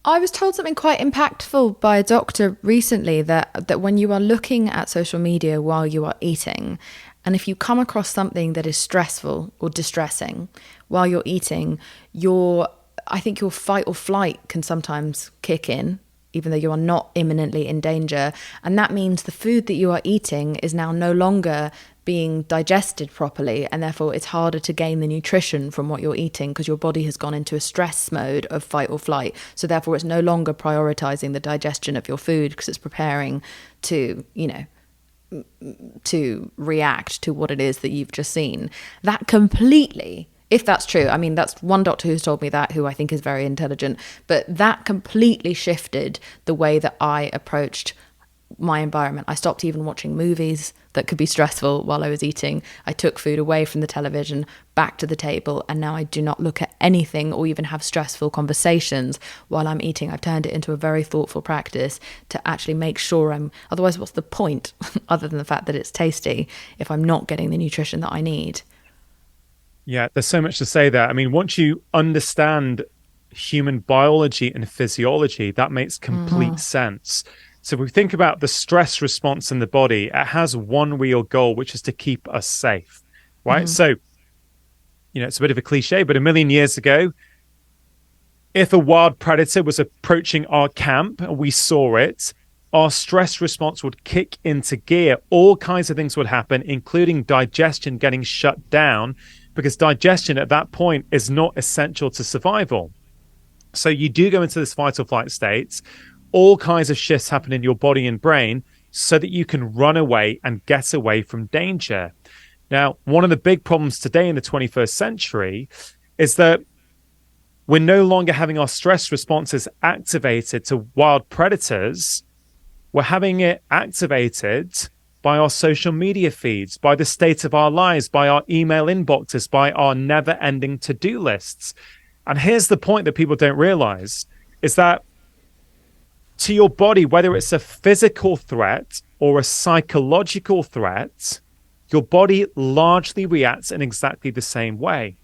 I was told something quite impactful by a doctor recently that when you are looking at social media while you are eating, and if you come across something that is stressful or distressing while you're eating, I think your fight or flight can sometimes kick in, even though you are not imminently in danger. And that means the food that you are eating is now no longer being digested properly, and therefore it's harder to gain the nutrition from what you're eating because your body has gone into a stress mode of fight or flight. So therefore it's no longer prioritizing the digestion of your food because it's preparing to, to react to what it is that you've just seen. That completely, if that's true, I mean, that's one doctor who's told me that, who I think is very intelligent, but that completely shifted the way that I approached my environment. I stopped even watching movies that could be stressful while I was eating. I took food away from the television, back to the table, and now I do not look at anything or even have stressful conversations while I'm eating. I've turned it into a very thoughtful practice to actually make sure otherwise what's the point other than the fact that it's tasty if I'm not getting the nutrition that I need? Yeah, there's so much to say there. I mean, once you understand human biology and physiology, that makes complete sense. So if we think about the stress response in the body, it has one real goal, which is to keep us safe, right? So, it's a bit of a cliche, but a million years ago, if a wild predator was approaching our camp and we saw it, our stress response would kick into gear. All kinds of things would happen, including digestion getting shut down, because digestion at that point is not essential to survival. So you do go into this fight or flight state. All kinds of shifts happen in your body and brain so that you can run away and get away from danger. Now, one of the big problems today in the 21st century is that we're no longer having our stress responses activated to wild predators. We're having it activated by our social media feeds, by the state of our lives, by our email inboxes, by our never-ending to-do lists. And here's the point that people don't realize, is that to your body, whether it's a physical threat or a psychological threat, your body largely reacts in exactly the same way.